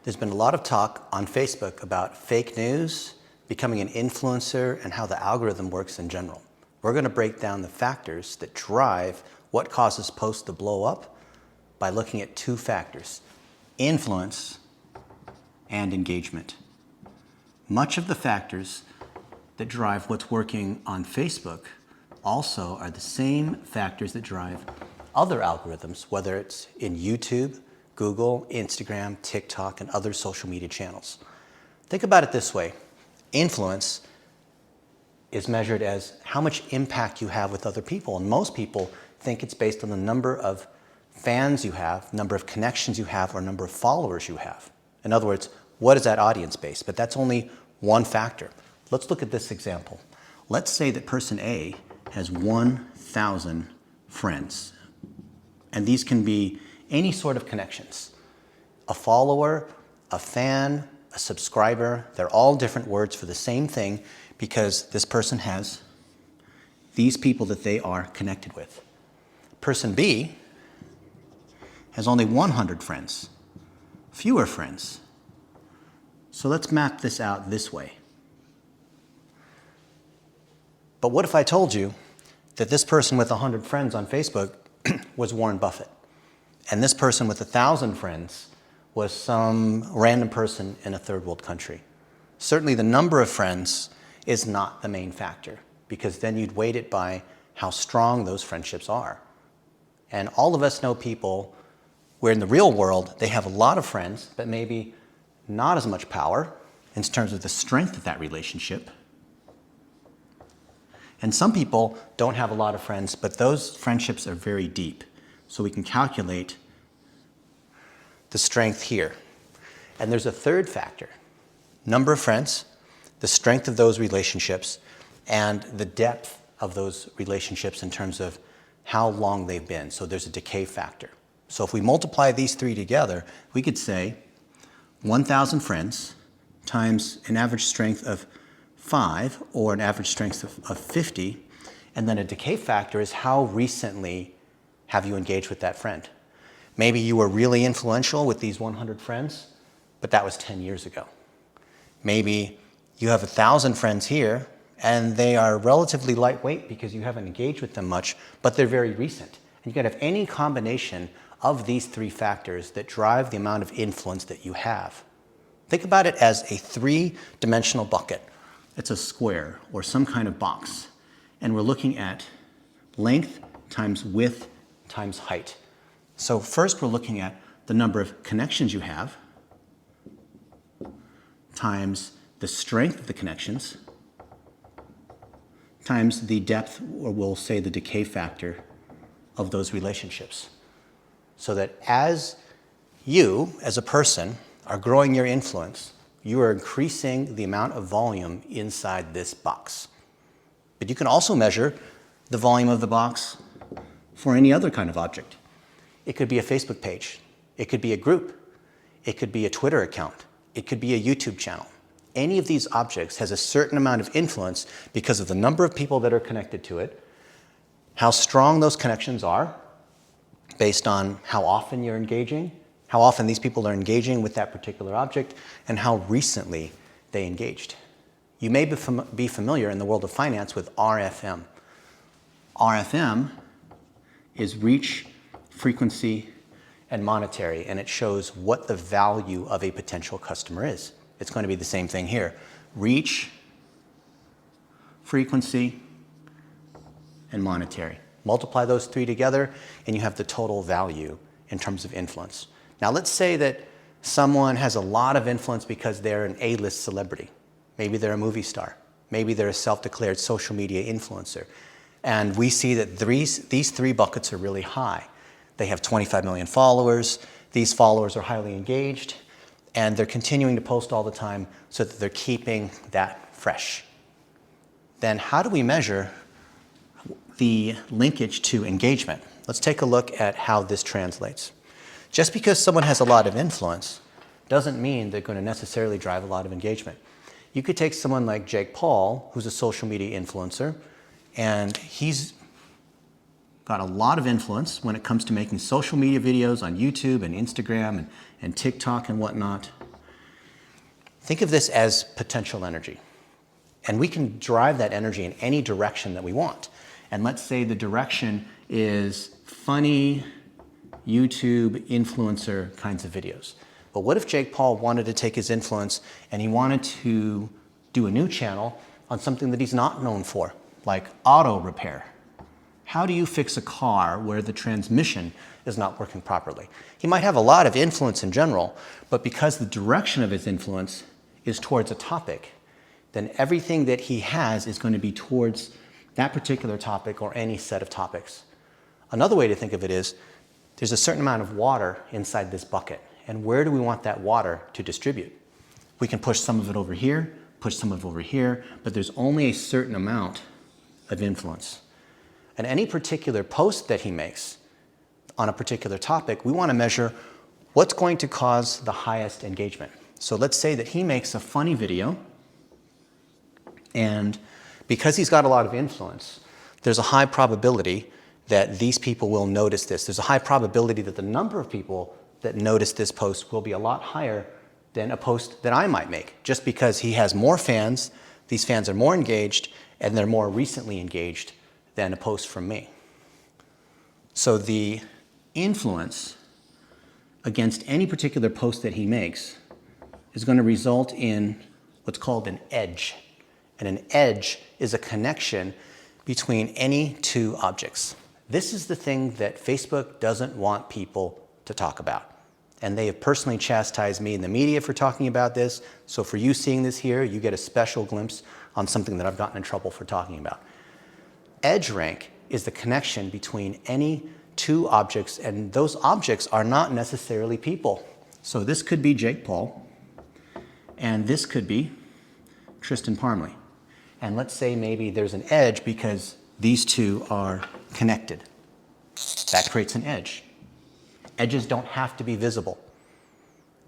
There's been a lot of talk on Facebook about fake news, becoming an influencer, and how the algorithm works in general. We're going to break down the factors that drive what causes posts to blow up by looking at two factors: influence and engagement. Much of the factors that drive what's working on Facebook also are the same factors that drive other algorithms, whether it's in YouTube, Google, Instagram, TikTok, and other social media channels. Think about it this way. Influence is measured as how much impact you have with other people. And most people think it's based on the number of fans you have, number of connections you have, or number of followers you have. In other words, what is that audience base? But that's only one factor. Let's look at this example. Let's say that person A has 1,000 friends. And these can be any sort of connections. A follower, a fan, a subscriber, they're all different words for the same thing because this person has these people that they are connected with. Person B has only 100 friends, fewer friends. So let's map this out this way. But what if I told you that this person with 100 friends on Facebook was Warren Buffett, and this person with 1,000 friends was some random person in a third world country? Certainly the number of friends is not the main factor, because then you'd weight it by how strong those friendships are. And all of us know people where in the real world they have a lot of friends, but maybe not as much power in terms of the strength of that relationship. And some people don't have a lot of friends, but those friendships are very deep. So we can calculate the strength here. And there's a third factor: number of friends, the strength of those relationships, and the depth of those relationships in terms of how long they've been. So there's a decay factor. So if we multiply these three together, we could say 1,000 friends times an average strength of 5 or an average strength of 50, and then a decay factor is how recently have you engaged with that friend. Maybe you were really influential with these 100 friends, but that was 10 years ago. Maybe you have 1,000 friends here, and they are relatively lightweight because you haven't engaged with them much, but they're very recent. And you can have any combination of these three factors that drive the amount of influence that you have. Think about it as a three-dimensional bucket. It's a square or some kind of box, and we're looking at length times width times height. So first we're looking at the number of connections you have times the strength of the connections times the depth, or we'll say the decay factor, of those relationships. So that as you, as a person, are growing your influence, you are increasing the amount of volume inside this box. But you can also measure the volume of the box for any other kind of object. It could be a Facebook page. It could be a group. It could be a Twitter account. It could be a YouTube channel. Any of these objects has a certain amount of influence because of the number of people that are connected to it, how strong those connections are based on how often you're engaging, how often these people are engaging with that particular object, and how recently they engaged. You may be familiar in the world of finance with RFM. RFM is reach, frequency, and monetary, and it shows what the value of a potential customer is. It's going to be the same thing here. Reach, frequency, and monetary. Multiply those three together, and you have the total value in terms of influence. Now let's say that someone has a lot of influence because they're an A-list celebrity. Maybe they're a movie star. Maybe they're a self-declared social media influencer. And we see that these three buckets are really high. They have 25 million followers. These followers are highly engaged, and they're continuing to post all the time so that they're keeping that fresh. Then how do we measure the linkage to engagement? Let's take a look at how this translates. Just because someone has a lot of influence doesn't mean they're going to necessarily drive a lot of engagement. You could take someone like Jake Paul, who's a social media influencer, and he's got a lot of influence when it comes to making social media videos on YouTube and Instagram and TikTok and whatnot. Think of this as potential energy. And we can drive that energy in any direction that we want. And let's say the direction is funny YouTube influencer kinds of videos. But what if Jake Paul wanted to take his influence and he wanted to do a new channel on something that he's not known for, like auto repair? How do you fix a car where the transmission is not working properly? He might have a lot of influence in general, but because the direction of his influence is towards a topic, then everything that he has is going to be towards that particular topic or any set of topics. Another way to think of it is there's a certain amount of water inside this bucket, and where do we want that water to distribute? We can push some of it over here, push some of it over here, but there's only a certain amount of influence. And any particular post that he makes on a particular topic, we want to measure what's going to cause the highest engagement. So let's say that he makes a funny video, and because he's got a lot of influence, there's a high probability that these people will notice this. There's a high probability that the number of people that notice this post will be a lot higher than a post that I might make, just because he has more fans, these fans are more engaged, and they're more recently engaged than a post from me. So the influence against any particular post that he makes is going to result in what's called an edge. And an edge is a connection between any two objects. This is the thing that Facebook doesn't want people to talk about. And they have personally chastised me in the media for talking about this. So for you seeing this here, you get a special glimpse on something that I've gotten in trouble for talking about. Edge rank is the connection between any two objects, and those objects are not necessarily people. So this could be Jake Paul, and this could be Tristan Parmley. And let's say maybe there's an edge because these two are connected. That creates an edge. Edges don't have to be visible.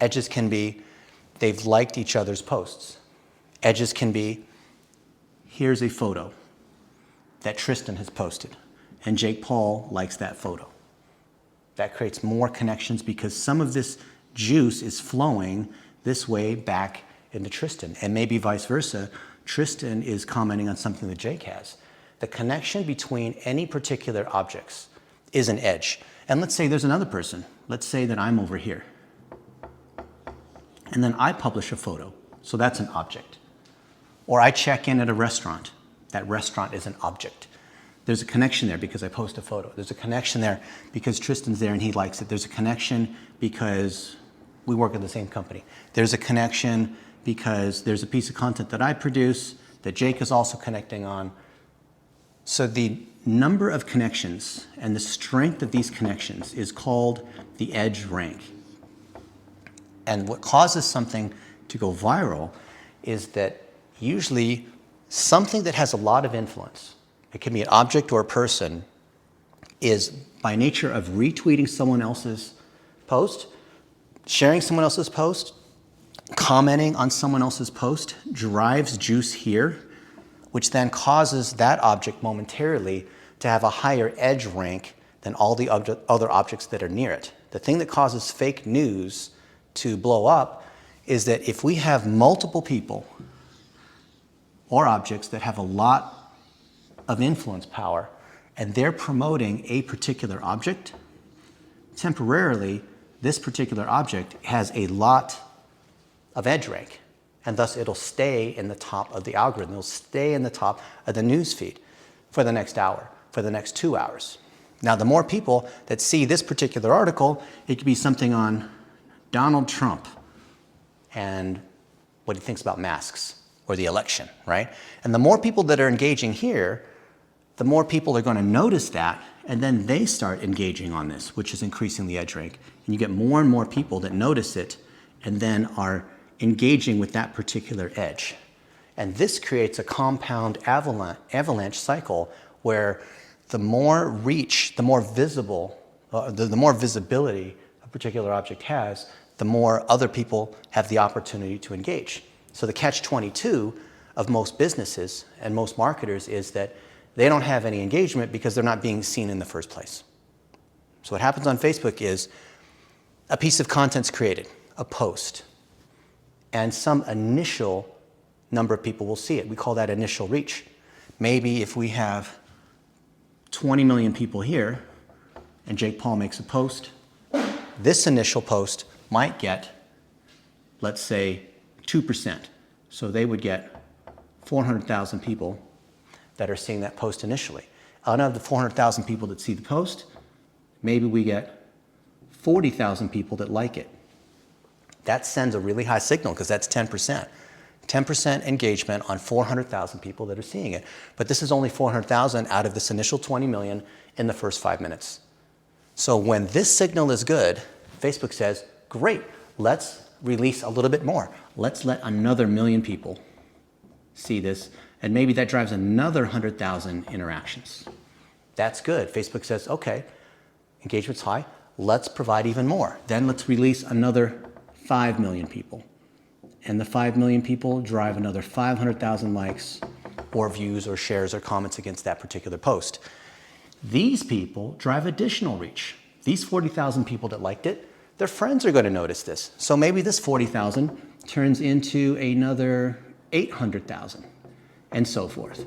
Edges can be, they've liked each other's posts. Edges can be, here's a photo that Tristan has posted, and Jake Paul likes that photo. That creates more connections because some of this juice is flowing this way back into Tristan, and maybe vice versa. Tristan is commenting on something that Jake has. The connection between any particular objects is an edge. And let's say there's another person. Let's say that I'm over here. And then I publish a photo. So that's an object. Or I check in at a restaurant. That restaurant is an object. There's a connection there because I post a photo. There's a connection there because Tristan's there and he likes it. There's a connection because we work at the same company. There's a connection because there's a piece of content that I produce that Jake is also connecting on. So the number of connections and the strength of these connections is called the edge rank. And what causes something to go viral is that usually something that has a lot of influence, it can be an object or a person, is by nature of retweeting someone else's post, sharing someone else's post, commenting on someone else's post, drives juice here, which then causes that object momentarily to have a higher edge rank than all the other objects that are near it. The thing that causes fake news to blow up is that if we have multiple people or objects that have a lot of influence power and they're promoting a particular object, temporarily this particular object has a lot of edge rank, and thus it'll stay in the top of the algorithm. It'll stay in the top of the news feed for the next hour, for the next 2 hours. Now, the more people that see this particular article, it could be something on Donald Trump and what he thinks about masks or the election, right? And the more people that are engaging here, the more people are going to notice that, and then they start engaging on this, which is increasing the edge rank. And you get more and more people that notice it and then are engaging with that particular edge. And this creates a compound avalanche cycle where the more reach, the more visible, the more visibility a particular object has, the more other people have the opportunity to engage. So the catch-22 of most businesses and most marketers is that they don't have any engagement because they're not being seen in the first place. So what happens on Facebook is a piece of content's created, a post. and some initial number of people will see it. We call that initial reach. Maybe if we have 20 million people here and Jake Paul makes a post, this initial post might get, let's say, 2%. So they would get 400,000 people that are seeing that post initially. Out of the 400,000 people that see the post, maybe we get 40,000 people that like it. That sends a really high signal because that's 10%. 10% engagement on 400,000 people that are seeing it. But this is only 400,000 out of this initial 20 million in the first 5 minutes. So when this signal is good, Facebook says, great, let's release a little bit more. Let's let another million people see this, and maybe that drives another 100,000 interactions. That's good. Facebook says, okay, engagement's high, let's provide even more. Then let's release another 5 million people. And the 5 million people drive another 500,000 likes or views or shares or comments against that particular post. These people drive additional reach. These 40,000 people that liked it, their friends are going to notice this. So maybe this 40,000 turns into another 800,000 and so forth,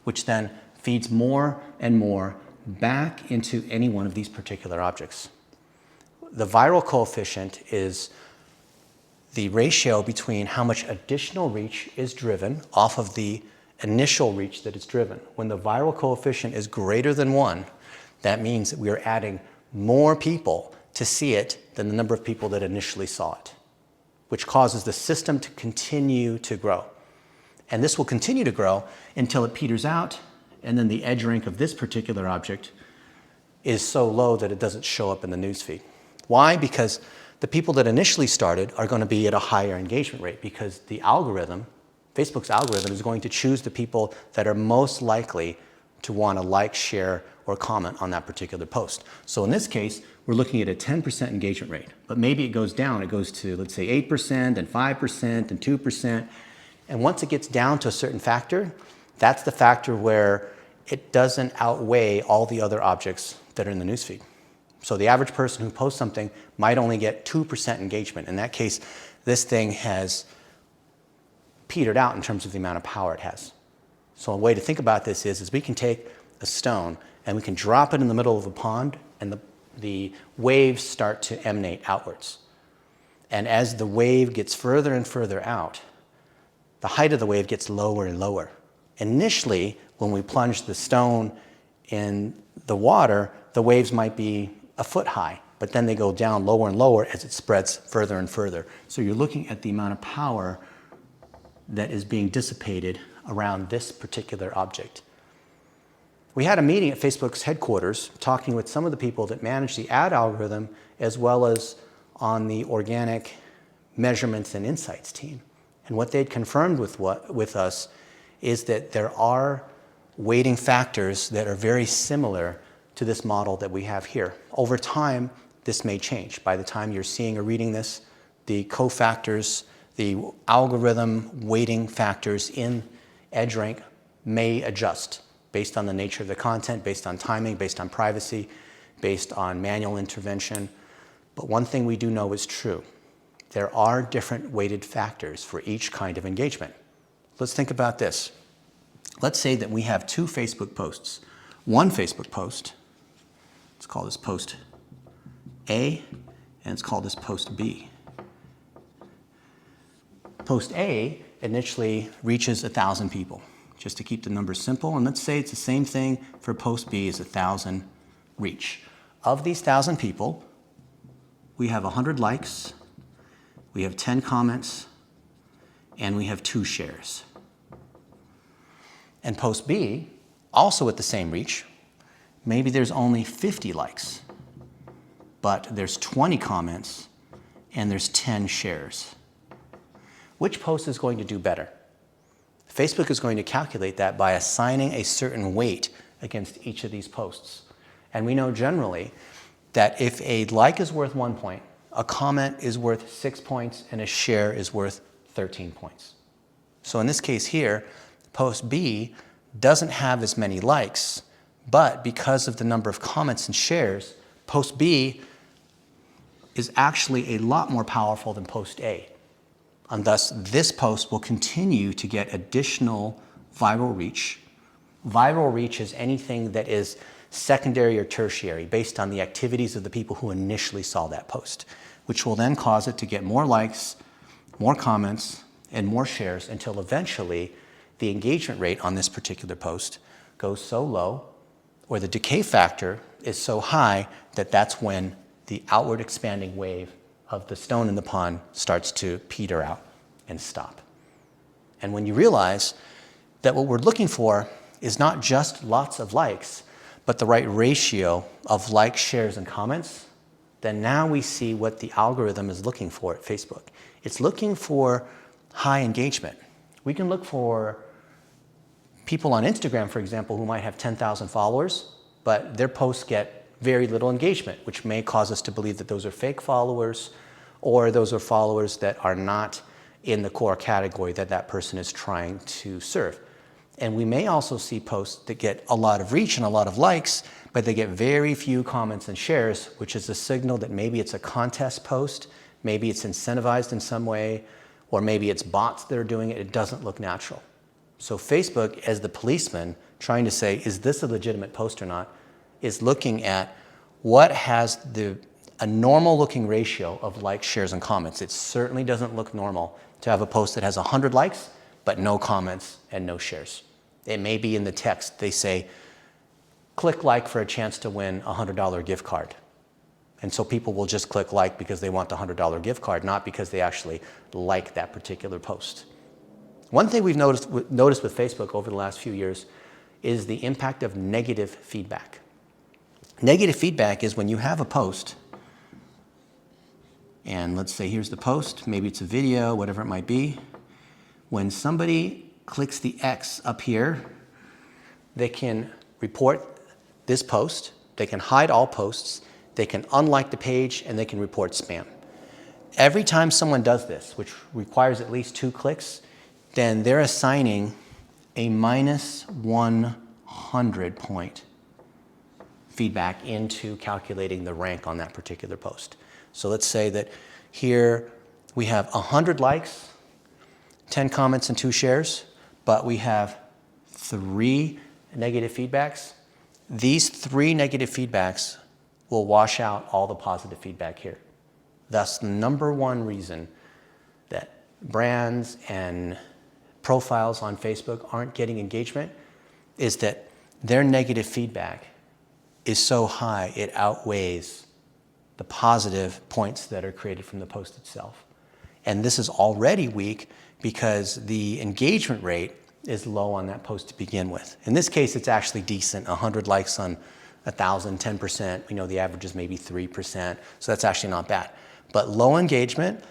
which then feeds more and more back into any one of these particular objects. The viral coefficient is the ratio between how much additional reach is driven off of the initial reach that is driven. When the viral coefficient is greater than 1, that means that we are adding more people to see it than the number of people that initially saw it, which causes the system to continue to grow. And this will continue to grow until it peters out, and then the edge rank of this particular object is so low that it doesn't show up in the newsfeed. Why? Because the people that initially started are going to be at a higher engagement rate because the algorithm, Facebook's algorithm, is going to choose the people that are most likely to want to like, share, or comment on that particular post. So in this case, we're looking at a 10% engagement rate, but maybe it goes down. It goes to, let's say, 8% and 5% and 2%. And once it gets down to a certain factor, that's the factor where it doesn't outweigh all the other objects that are in the newsfeed. So the average person who posts something might only get 2% engagement. In that case, this thing has petered out in terms of the amount of power it has. So a way to think about this is we can take a stone and we can drop it in the middle of a pond, and the waves start to emanate outwards. And as the wave gets further and further out, the height of the wave gets lower and lower. Initially, when we plunge the stone in the water, the waves might be a foot high, but then they go down lower and lower as it spreads further and further. So you're looking at the amount of power that is being dissipated around this particular object. We had a meeting at Facebook's headquarters talking with some of the people that manage the ad algorithm as well as on the organic measurements and insights team. And what they'd confirmed with us is that there are weighting factors that are very similar to this model that we have here. Over time, this may change. By the time you're seeing or reading this, the cofactors, the algorithm weighting factors in EdgeRank may adjust based on the nature of the content, based on timing, based on privacy, based on manual intervention. But one thing we do know is true. There are different weighted factors for each kind of engagement. Let's think about this. Let's say that we have 2 Facebook posts. One Facebook post, let's call this post A, and let's call this post B. Post A initially reaches 1,000 people, just to keep the numbers simple. And let's say it's the same thing for post B as 1,000 reach. Of these 1,000 people, we have 100 likes, we have 10 comments, and we have 2 shares. And post B, also at the same reach, maybe there's only 50 likes, but there's 20 comments and there's 10 shares. Which post is going to do better? Facebook is going to calculate that by assigning a certain weight against each of these posts. And we know generally that if a like is worth 1 point, a comment is worth 6 points, and a share is worth 13 points. So in this case here, post B doesn't have as many likes, but because of the number of comments and shares, post B is actually a lot more powerful than post A. And thus, this post will continue to get additional viral reach. Viral reach is anything that is secondary or tertiary based on the activities of the people who initially saw that post, which will then cause it to get more likes, more comments, and more shares until eventually the engagement rate on this particular post goes so low, or the decay factor is so high that that's when the outward expanding wave of the stone in the pond starts to peter out and stop. And when you realize that what we're looking for is not just lots of likes, but the right ratio of likes, shares, and comments, then now we see what the algorithm is looking for at Facebook. It's looking for high engagement. We can look for people on Instagram, for example, who might have 10,000 followers, but their posts get very little engagement, which may cause us to believe that those are fake followers, or those are followers that are not in the core category that that person is trying to serve. And we may also see posts that get a lot of reach and a lot of likes, but they get very few comments and shares, which is a signal that maybe it's a contest post, maybe it's incentivized in some way, or maybe it's bots that are doing it. It doesn't look natural. So Facebook, as the policeman trying to say, is this a legitimate post or not, is looking at what has a normal looking ratio of likes, shares, and comments. It certainly doesn't look normal to have a post that has 100 likes, but no comments and no shares. It may be in the text. They say, click like for a chance to win a $100 gift card. And so people will just click like because they want the $100 gift card, not because they actually like that particular post. One thing we've noticed with Facebook over the last few years is the impact of negative feedback. Negative feedback is when you have a post, and let's say here's the post, maybe it's a video, whatever it might be. When somebody clicks the X up here, they can report this post, they can hide all posts, they can unlike the page, and they can report spam. Every time someone does this, which requires at least 2 clicks, then they're assigning a minus 100 point feedback into calculating the rank on that particular post. So let's say that here we have 100 likes, 10 comments, and 2 shares, but we have 3 negative feedbacks. These 3 negative feedbacks will wash out all the positive feedback here. Thus, the #1 reason that brands and profiles on Facebook aren't getting engagement is that their negative feedback is so high it outweighs the positive points that are created from the post itself. And this is already weak because the engagement rate is low on that post to begin with. In this case, it's actually decent. 100 likes on 1,000, 10%. We know the average is maybe 3%, so that's actually not bad. But low engagement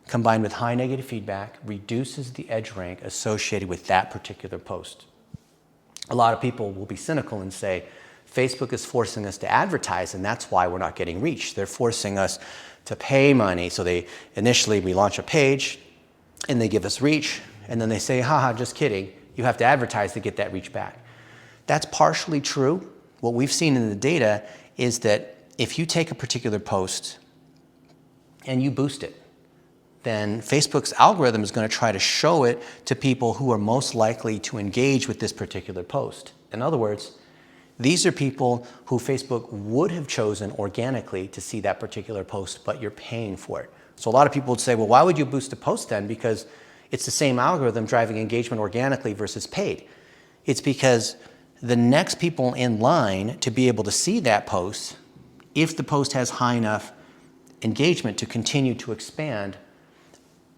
combined with high negative feedback reduces the edge rank associated with that particular post. A lot of people will be cynical and say, Facebook is forcing us to advertise, and that's why we're not getting reach. They're forcing us to pay money. So initially we launch a page, and they give us reach, and then they say, haha, just kidding. You have to advertise to get that reach back. That's partially true. What we've seen in the data is that if you take a particular post and you boost it, then Facebook's algorithm is going to try to show it to people who are most likely to engage with this particular post. In other words, these are people who Facebook would have chosen organically to see that particular post, but you're paying for it. So a lot of people would say, well, why would you boost a post then? Because it's the same algorithm driving engagement organically versus paid. It's because the next people in line to be able to see that post, if the post has high enough engagement to continue to expand,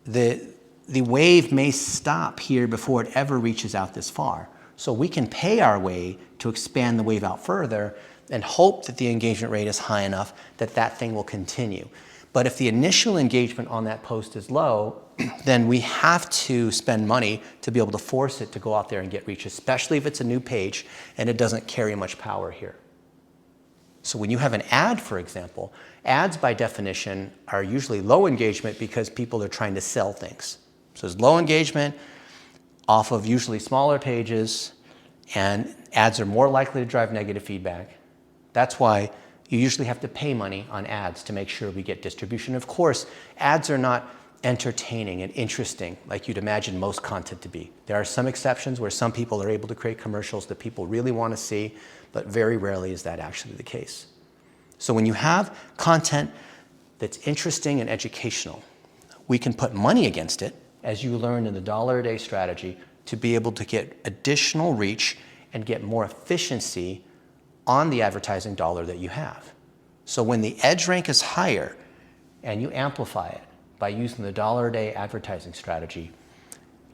the wave may stop here before it ever reaches out this far. So we can pay our way to expand the wave out further and hope that the engagement rate is high enough that that thing will continue. But if the initial engagement on that post is low, then we have to spend money to be able to force it to go out there and get reach, especially if it's a new page and it doesn't carry much power here. So when you have an ad, for example, ads by definition are usually low engagement because people are trying to sell things. So there's low engagement off of usually smaller pages, and ads are more likely to drive negative feedback. That's why you usually have to pay money on ads to make sure we get distribution. Of course, ads are not entertaining and interesting like you'd imagine most content to be. There are some exceptions where some people are able to create commercials that people really want to see, but very rarely is that actually the case. So when you have content that's interesting and educational, we can put money against it, as you learned in the $1-a-day strategy, to be able to get additional reach and get more efficiency on the advertising dollar that you have. So when the edge rank is higher and you amplify it by using the $1-a-day advertising strategy,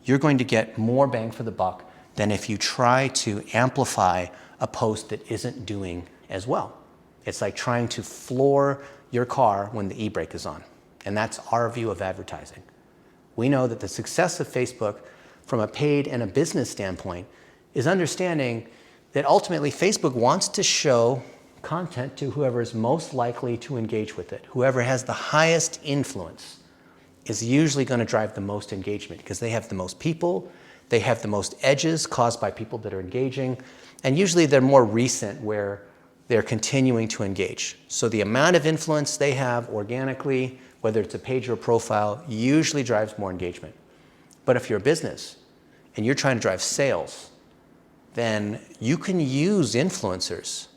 you're going to get more bang for the buck than if you try to amplify a post that isn't doing as well. It's like trying to floor your car when the e-brake is on. And that's our view of advertising. We know that the success of Facebook from a paid and a business standpoint is understanding that ultimately Facebook wants to show content to whoever is most likely to engage with it. Whoever has the highest influence is usually going to drive the most engagement because they have the most people, they have the most edges caused by people that are engaging, and usually they're more recent where they're continuing to engage. So the amount of influence they have organically, whether it's a page or a profile, usually drives more engagement. But if you're a business and you're trying to drive sales, then you can use influencers.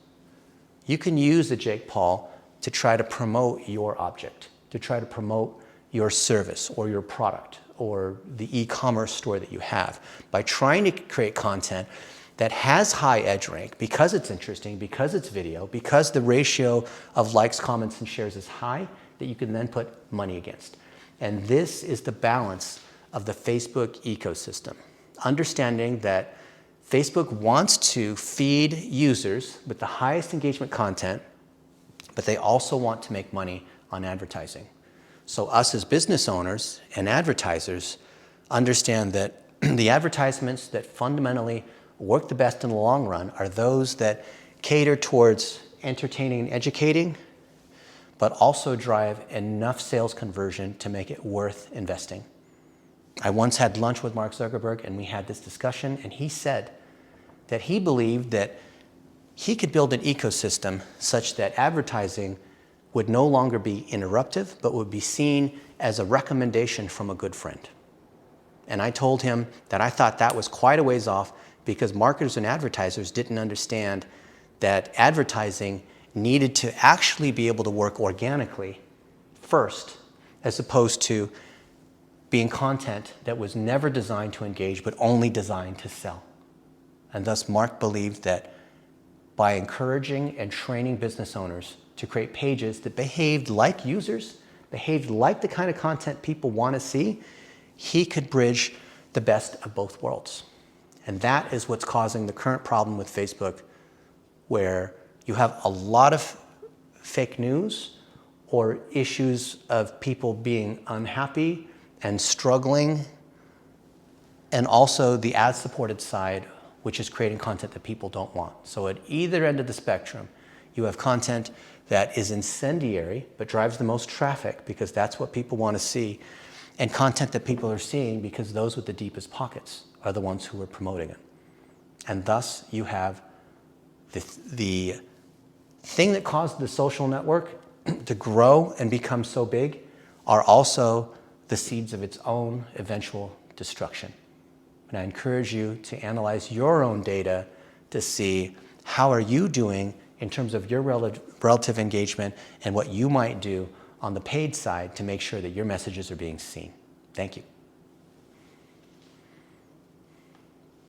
You can use a Jake Paul to try to promote your object, to try to promote your service or your product or the e-commerce store that you have. By trying to create content that has high edge rank because it's interesting, because it's video, because the ratio of likes, comments, and shares is high, that you can then put money against. And this is the balance of the Facebook ecosystem. Understanding that Facebook wants to feed users with the highest engagement content, but they also want to make money on advertising. So us as business owners and advertisers understand that the advertisements that fundamentally work the best in the long run are those that cater towards entertaining and educating, but also drive enough sales conversion to make it worth investing. I once had lunch with Mark Zuckerberg and we had this discussion, and he said that he believed that he could build an ecosystem such that advertising would no longer be interruptive, but would be seen as a recommendation from a good friend. And I told him that I thought that was quite a ways off because marketers and advertisers didn't understand that advertising needed to actually be able to work organically first, as opposed to being content that was never designed to engage, but only designed to sell. And thus Mark believed that by encouraging and training business owners to create pages that behaved like users, behaved like the kind of content people want to see, he could bridge the best of both worlds. And that is what's causing the current problem with Facebook, where you have a lot of fake news or issues of people being unhappy and struggling, and also the ad-supported side, which is creating content that people don't want. So at either end of the spectrum, you have content that is incendiary but drives the most traffic because that's what people want to see, and content that people are seeing because those with the deepest pockets are the ones who are promoting it. And thus you have the thing that caused the social network to grow and become so big are also the seeds of its own eventual destruction. And I encourage you to analyze your own data to see how are you doing in terms of your relative engagement and what you might do on the paid side to make sure that your messages are being seen. Thank you.